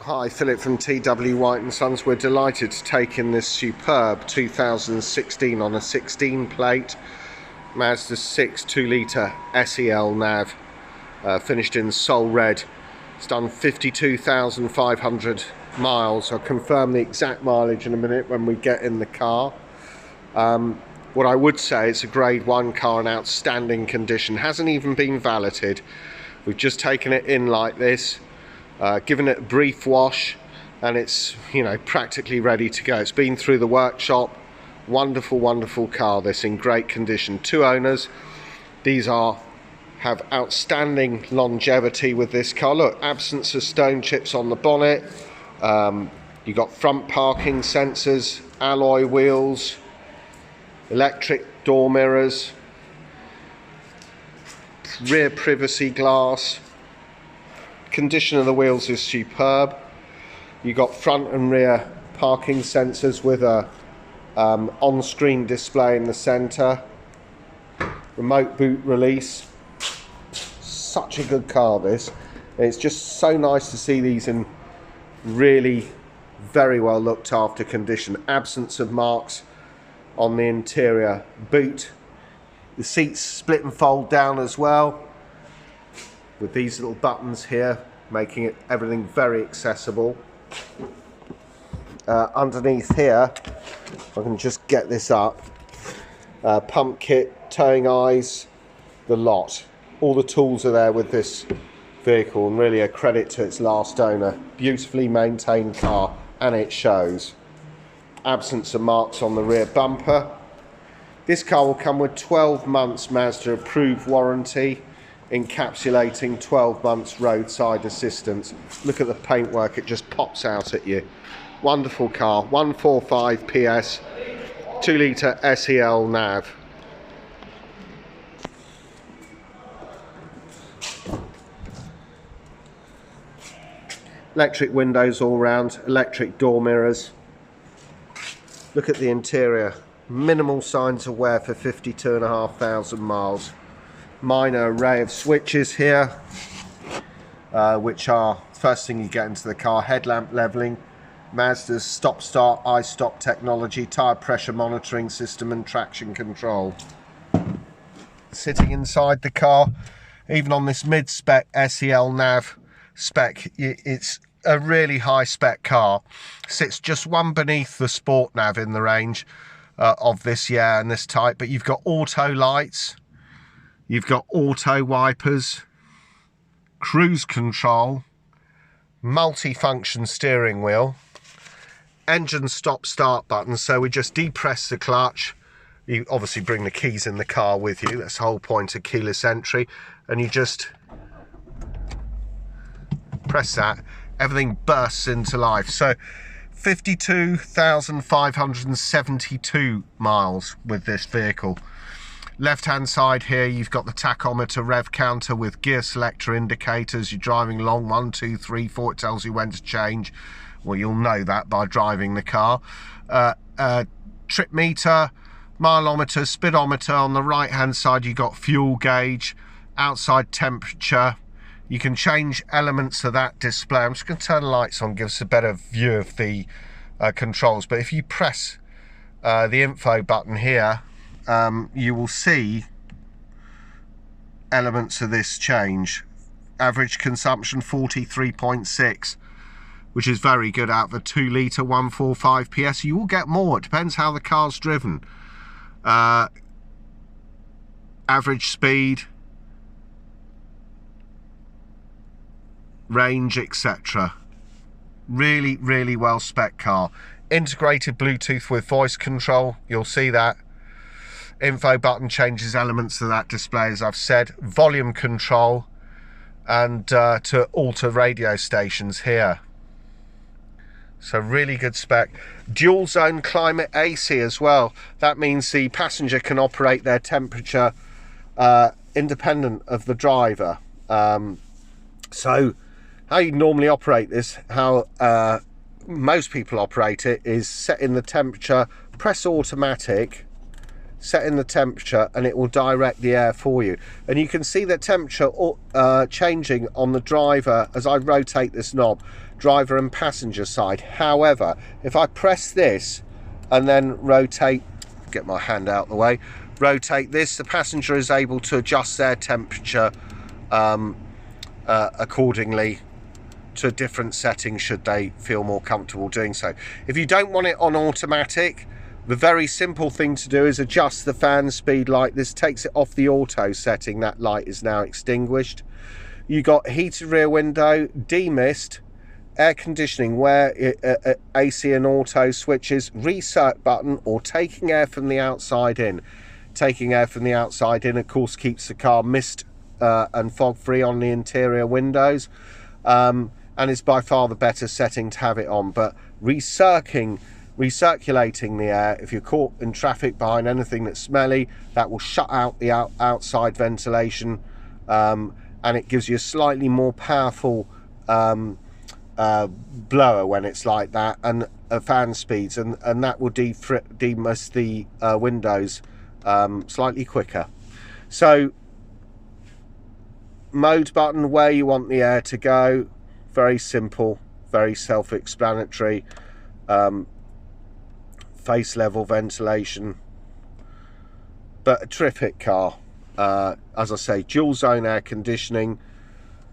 Hi, Philip from TW White & Sons. We're delighted to take in this superb 2016 on a 16 plate Mazda6 2.0 SE-L Nav, finished in Sol Red. It's done 52,500 miles. I'll confirm the exact mileage in a minute when we get in the car. What I would say, it's a grade 1 car in outstanding condition, hasn't even been valeted. We've just taken it in like this, given it a brief wash, and it's, you know, practically ready to go. It's been through the workshop. Wonderful car, this, in great condition. 2 owners. These have outstanding longevity with this car. Look, absence of stone chips on the bonnet. You got front parking sensors, alloy wheels, electric door mirrors, rear privacy glass. Condition of the wheels is superb. You got front and rear parking sensors with a on-screen display in the center, remote boot release. Such a good car, this. And it's just so nice to see these in really very well looked after condition. Absence of marks on the interior boot. The seats split and fold down as well, with these little buttons here, making it everything very accessible. Underneath here, if I can just get this up, pump kit, towing eyes, the lot. All the tools are there with this vehicle, and really a credit to its last owner. Beautifully maintained car, and it shows. Absence of marks on the rear bumper. This car will come with 12 months Mazda approved warranty, encapsulating 12 months roadside assistance. Look at the paintwork, it just pops out at you. Wonderful car, 145 PS, 2.0 SE-L Nav. Electric windows all round, electric door mirrors. Look at the interior, minimal signs of wear for 52,500 miles. Minor array of switches here, which are first thing you get into the car. Headlamp leveling, Mazda's stop-start I-stop technology, tyre pressure monitoring system, and traction control. Sitting inside the car, even on this mid-spec SE-L Nav spec, it's a really high-spec car. Sits just one beneath the Sport Nav in the range of this year and this type, but you've got auto lights, you've got auto wipers, cruise control, multi-function steering wheel, engine stop-start button, so we just depress the clutch. You obviously bring the keys in the car with you, that's the whole point of keyless entry, and you just press that, everything bursts into life. So 52,572 miles with this vehicle. Left hand side here, you've got the tachometer, rev counter with gear selector indicators. You're driving along, 1, 2, 3, 4, it tells you when to change. Well, you'll know that by driving the car. Trip meter, mileometer, speedometer. On the right hand side, you've got fuel gauge, outside temperature. You can change elements of that display. I'm just going to turn the lights on, give us a better view of the controls. But if you press the info button here, you will see elements of this change. Average consumption 43.6, which is very good out of the 2.0 145 PS. You will get more, it depends how the car's driven. Average speed, range, etc. Really well spec car. Integrated Bluetooth with voice control, you'll see that. Info button changes elements of that display, as I've said. Volume control, and to alter radio stations here. So really good spec. Dual zone climate AC as well. That means the passenger can operate their temperature independent of the driver. So how you normally operate this, how most people operate it, is set in the temperature, press automatic, set in the temperature, and it will direct the air for you. And you can see the temperature changing on the driver as I rotate this knob, driver and passenger side. However, if I press this and then rotate, get my hand out of the way, rotate this, the passenger is able to adjust their temperature accordingly to different settings should they feel more comfortable doing so. If you don't want it on automatic, the very simple thing to do is adjust the fan speed light. This takes it off the auto setting. That light is now extinguished. You got heated rear window, demist, air conditioning where AC and auto switches, reset button, or taking air from the outside in. Taking air from the outside in, of course, keeps the car mist and fog free on the interior windows, and is by far the better setting to have it on. But recirculating the air, if you're caught in traffic behind anything that's smelly, that will shut out the outside ventilation, and it gives you a slightly more powerful blower when it's like that, and fan speeds, and that will demist the windows slightly quicker. So mode button, where you want the air to go, very simple, very self-explanatory. Face level ventilation, but a terrific car. As I say, dual zone air conditioning,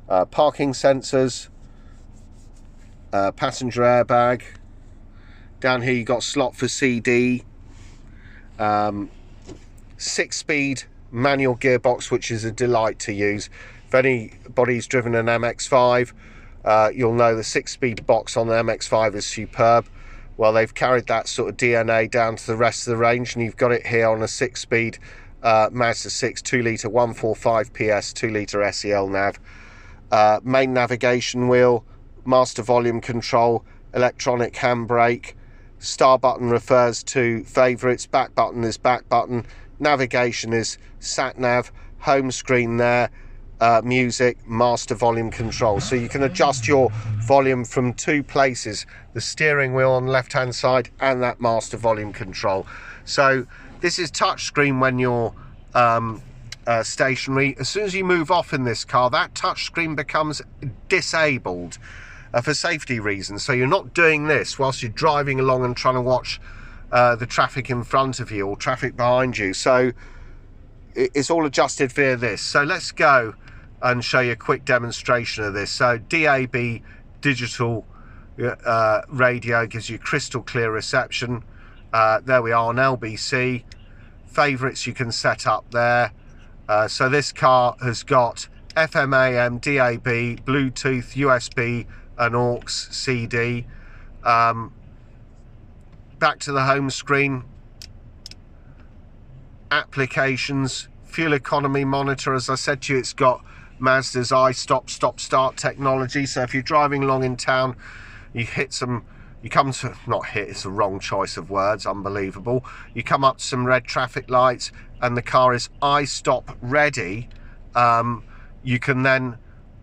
parking sensors, passenger airbag. Down here you got slot for CD, 6-speed manual gearbox, which is a delight to use. If anybody's driven an MX-5, you'll know the 6-speed box on the MX-5 is superb. Well, they've carried that sort of DNA down to the rest of the range, and you've got it here on a 6-speed Mazda 6 2-litre 145 PS 2-litre SE-L Nav. Main navigation wheel, master volume control, electronic handbrake. Star button refers to favourites, back button is back button, navigation is sat nav, home screen there, music, master volume control. So you can adjust your volume from two places, the steering wheel on the left hand side and that master volume control. So this is touch screen when you're stationary. As soon as you move off in this car, that touch screen becomes disabled for safety reasons. So you're not doing this whilst you're driving along and trying to watch the traffic in front of you or traffic behind you. So it's all adjusted via this. So let's go and show you a quick demonstration of this. So DAB digital radio gives you crystal clear reception. There we are on LBC. Favorites you can set up there. So this car has got FM, AM, DAB, Bluetooth, USB and aux CD. Back to the home screen. Applications, fuel economy monitor. As I said to you, it's got Mazda's stop start technology. So if you're driving along in town, you come to, not hit, it's the wrong choice of words, unbelievable. You come up to some red traffic lights and the car is stop ready. You can then,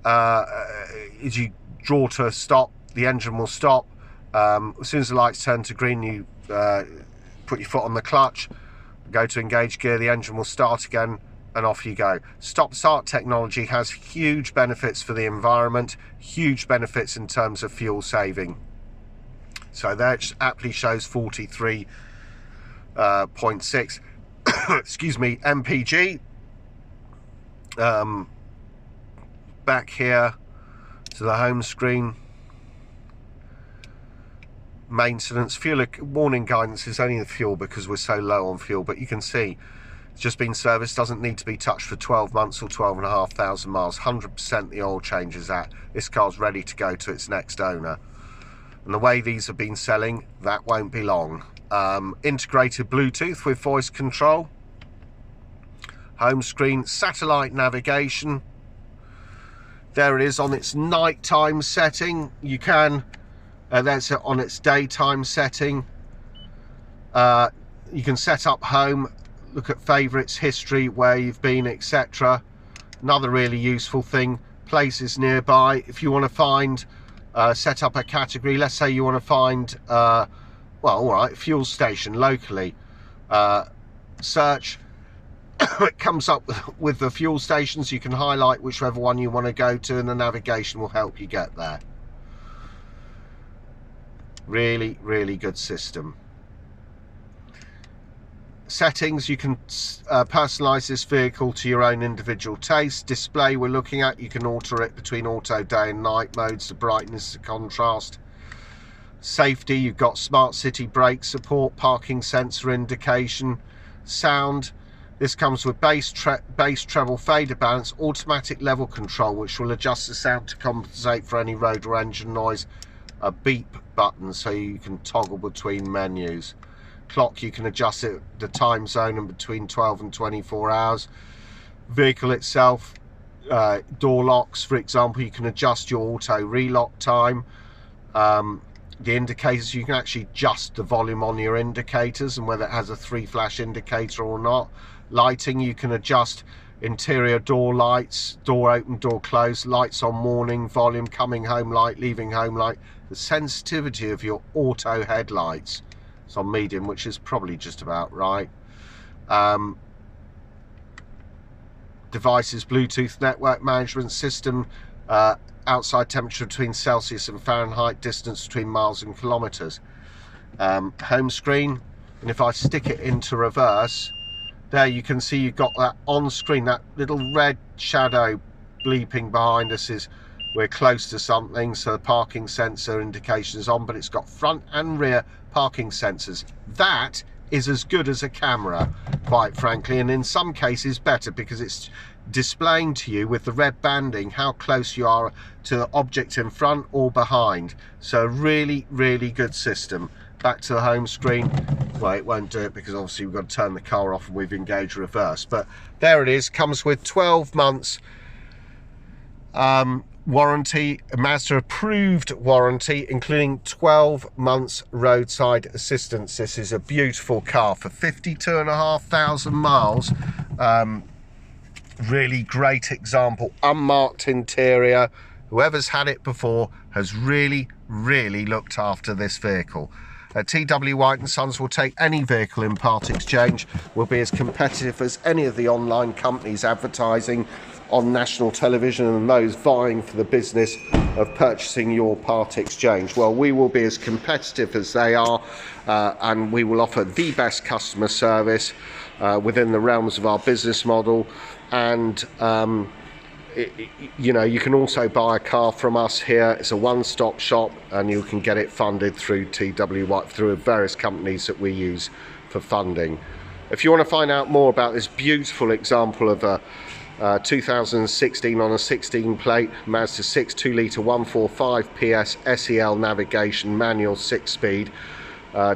as you draw to a stop, the engine will stop. As soon as the lights turn to green, you put your foot on the clutch, go to engage gear, the engine will start again, and off you go. Stop start technology has huge benefits for the environment, huge benefits in terms of fuel saving. So that aptly shows 43.6 excuse me, mpg. Back here to the home screen, maintenance, fuel warning guidance is only the fuel because we're so low on fuel, but you can see it's just been serviced, doesn't need to be touched for 12 months or 12,500 miles. 100% the oil change is at. This car's ready to go to its next owner. And the way these have been selling, that won't be long. Integrated Bluetooth with voice control. Home screen, satellite navigation. There it is on its nighttime setting. You can, that's it on its daytime setting. You can set up home, look at favourites, history, where you've been, etc. Another really useful thing, places nearby. If you want to find, set up a category, let's say you want to find, well, all right, fuel station locally. search, it comes up with the fuel stations. You can highlight whichever one you want to go to, and the navigation will help you get there. Really, really good system. Settings, you can personalize this vehicle to your own individual taste. Display we're looking at, you can alter it between auto, day and night modes, the brightness, the contrast. Safety, you've got smart city brake support, parking sensor indication. Sound, this comes with bass, treble, fader balance, automatic level control, which will adjust the sound to compensate for any road or engine noise. A beep button, so you can toggle between menus. Clock, you can adjust it, the time zone, and between 12 and 24 hours. Vehicle itself, door locks, for example, you can adjust your auto relock time. The indicators, you can actually adjust the volume on your indicators and whether it has a 3-flash indicator or not. Lighting, you can adjust interior door lights, door open, door closed, lights on morning, volume, coming home light, leaving home light. The sensitivity of your auto headlights, it's on medium, which is probably just about right. Devices, Bluetooth network management system, outside temperature between Celsius and Fahrenheit, distance between miles and kilometers. Home screen, and if I stick it into reverse, there you can see you've got that on screen, that little red shadow bleeping behind us is we're close to something, so the parking sensor indication is on, but it's got front and rear parking sensors. That is as good as a camera, quite frankly, and in some cases better, because it's displaying to you with the red banding how close you are to the object in front or behind. So really, really good system. Back to the home screen. Well, it won't do it because obviously we've got to turn the car off and we've engaged reverse, but there it is. Comes with 12 months warranty, a Mazda approved warranty, including 12 months roadside assistance. This is a beautiful car for 52,500 miles. Really great example, unmarked interior. Whoever's had it before has really, really looked after this vehicle. TW White & Sons will take any vehicle in part exchange. We'll be as competitive as any of the online companies advertising on national television and those vying for the business of purchasing your part exchange. Well, we will be as competitive as they are, and we will offer the best customer service within the realms of our business model. And you know, you can also buy a car from us here. It's a one-stop shop, and you can get it funded through TW White, through various companies that we use for funding. If you want to find out more about this beautiful example of a 2016 on a 16 plate Mazda 6 2-litre 145 PS SE-L navigation manual 6-speed,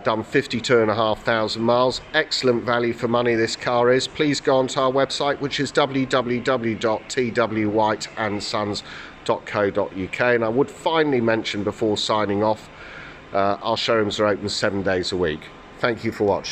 done 52,500 miles, excellent value for money this car is, please go onto our website, which is www.twhiteandsons.co.uk. and I would finally mention before signing off, our showrooms are open 7 days a week. Thank you for watching.